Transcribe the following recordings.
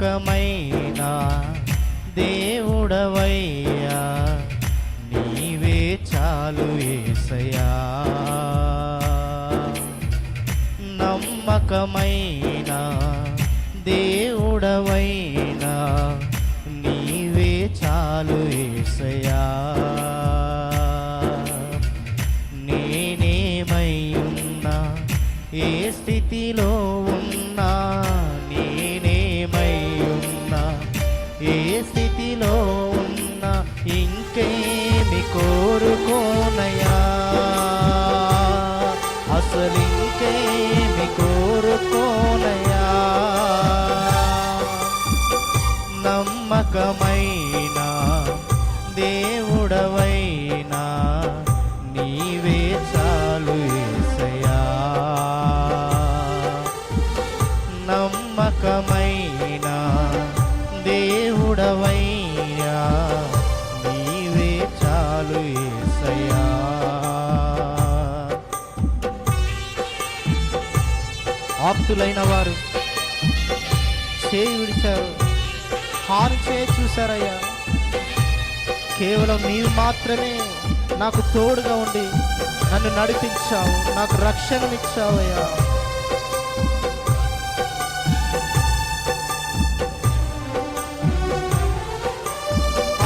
నమ్మకమైన దేవుడవయ్యా, నీవే చాలు యేసయ్యా. నమ్మకమైన దేవుడవైనా నీవే చాలు యేసయ్యా. నేనేమై ఉన్నా, ఏ స్థితిలో ఉన్నా, నేనేమై ఉన్నా, ఏ స్థితిలో ఉన్నా, ఇంకేమి కోరుకోనయా, అసలు ఇంకేమి కోరుకోనయా. నమ్మకమైన దేవుడవైనా నీవే చాలు యేసయ్యా. నమ్మకమైన దేవుడవైనా నీవే చాలు యేసయ్యా. ఆప్తులైన వారు చేయి విడిచారు, హాని చేయి చూశారయ్యా. కేవలం నీవు మాత్రమే నాకు తోడుగా ఉండి నన్ను నడిపించావు, నాకు రక్షణనిచ్చావయ్యా.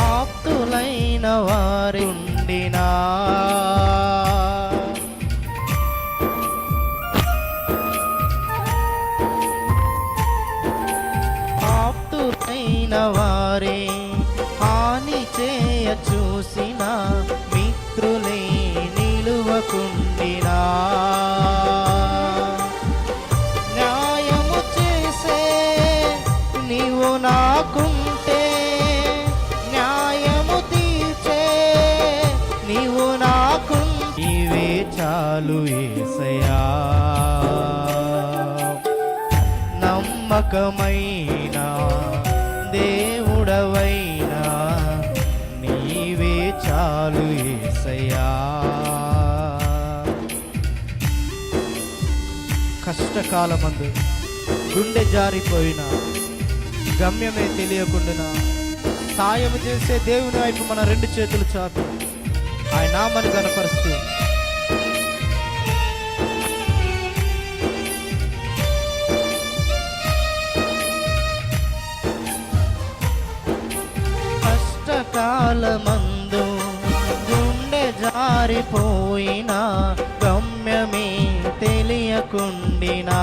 ఆప్తులైన వారి ఉండినా, ఆప్తులైన వారే హాని చేయ చూసిన, మిత్రులే నిలువకుండినా, న్యాయము చేసే నీవు నాకుంటే, న్యాయము తీర్చే నీవు నాకుంటే, నీవే చాలు యేసయ్యా. నమ్మకమైన దేవుడవైనా నీవే చాలు యేసయ్యా. కష్టకాలమందు గుండె జారిపోయినా, గమ్యమే తెలియకుండా సాయము చేసే దేవుని వైపు మన రెండు చేతులు చాపి ఆయన నామాన్ని కనపరుస్తూ కష్టకాలమందు గుండె జారిపోయినా, గమ్యమే తెలియకుండినా,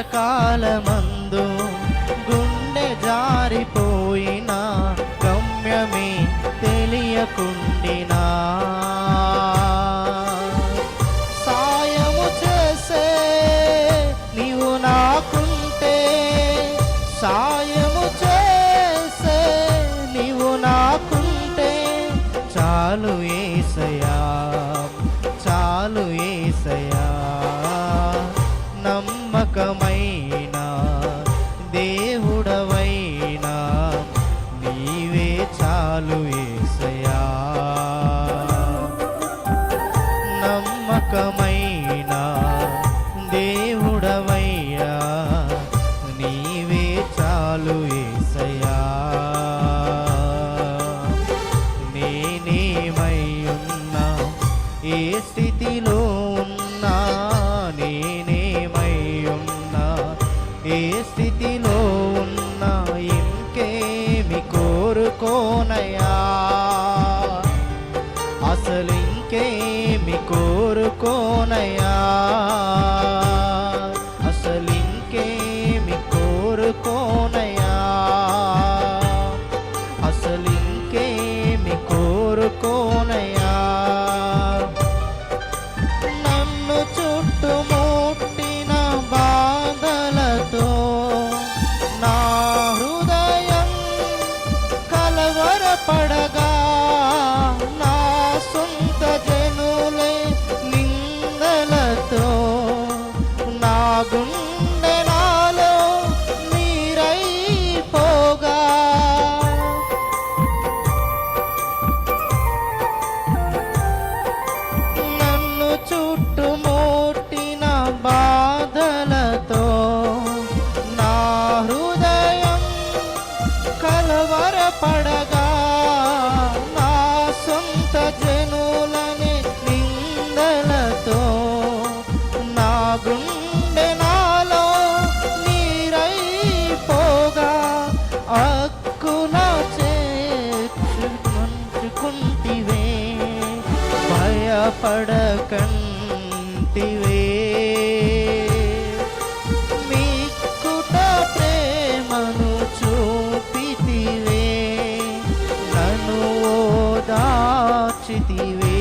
కష్టకాలమందు గుండె జారిపోయినా, గమ్యమే తెలియకుండినా, సాయము చేసే నీవు నాకుంటే, సాయము చేసే నీవు నాకుంటే, చాలు యేసయ్యా, చాలు యేసయ్యా. నమ్మకమైన దేవుడవైనా నీవే చాలు యేసయ్యా. నమ్మకమైన దేవుడవయ్యా నీవే చాలు యేసయ్యా. నేనేమై ఉన్నా, ఏ స్థితిలో ఉన్నా, నేనేమై ఉన్నా, ఏ స్థితిలో ఉన్నా, ఇంకేమి కోరుకోనయా, అసలు ఇంకేమి కోరుకోనయా, అసలు ఇంకేమి కోరుకోనయా, అసలు ఇంకేమి కోరుకోనయా. నన్ను చుట్టుముట్టిన బాధలతో నా హృదయం కలవరపడగా, నా సొంత జనులే నిందలతో నా గుండె నాలో నీరైపోగా, కలవరపడగా నా సొంత జనులని నిందలతో నా గుండె నాలో నీరైపోగా అక్కున చేర్చుకుంటివే భయపడకంటివే మిక్కుట ప్రేమను చూపితివే నన్ను ఓదార్చితివే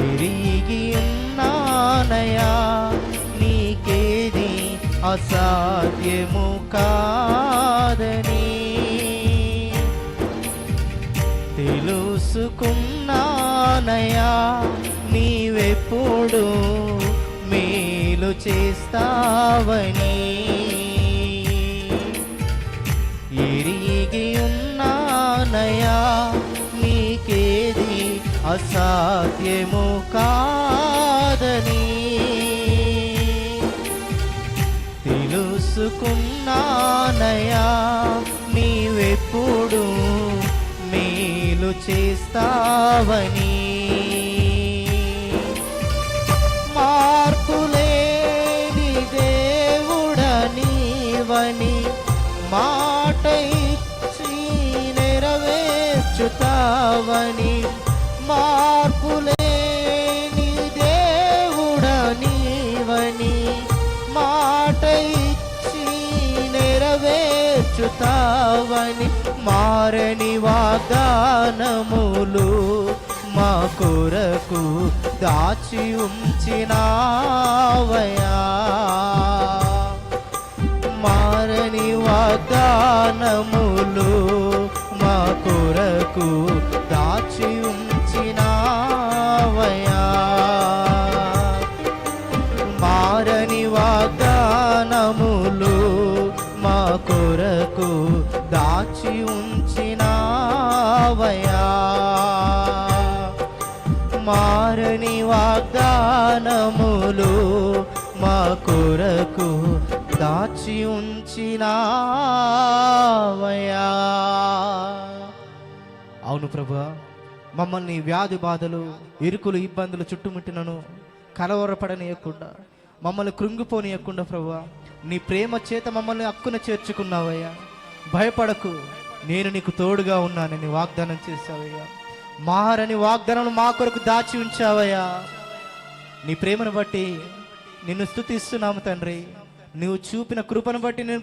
ఎరిగి ఉన్నానయా నీకేది అసాధ్యము కాదని తెలుసుకున్నానయా నీవెప్పుడు మేలు చేస్తావని ఎరిగి ఉన్నానయా నీకేది అసాధ్యము కాదని తెలుసుకున్నానయా నీవెప్పుడు మేలు చేస్తావని మార్పులేని దేవుడనీవని మాట ఇచ్చి నెరవేర్చుతావని మార్పులేని దేవుడనీవని మాట ఇచ్చి నెరవేర్చుతావని మారని వాగ్దానములు మా కొరకు దాచి ఉంచినావయా మారని వాగ్దానములు మా కొరకు దాచి ఉంచినావయా మారని వాగ్దానములు మా కొరకు దాచి ఉంచినావయా మారని వాగ్దానములు మా కొరకు దాచి ఉంచినావయా. అవును ప్రభువా, మమ్మల్ని వ్యాధి బాధలు ఇరుకులు ఇబ్బందులు చుట్టుముట్టినను కలవరపడనీయకుండా మమ్మల్ని కృంగిపోనీయకుండా ప్రభువా నీ ప్రేమ చేత మమ్మల్ని హక్కున చేర్చుకున్నావయ్యా. భయపడకు, నేను నీకు తోడుగా ఉన్నానని వాగ్దానం చేశావయ్యా. మారని వాగ్దానం మా కొరకు దాచి ఉంచావయ్యా. నీ ప్రేమను బట్టి నిన్ను స్తుతిస్తున్నాము తండ్రి. నువ్వు చూపిన కృపను బట్టి నేను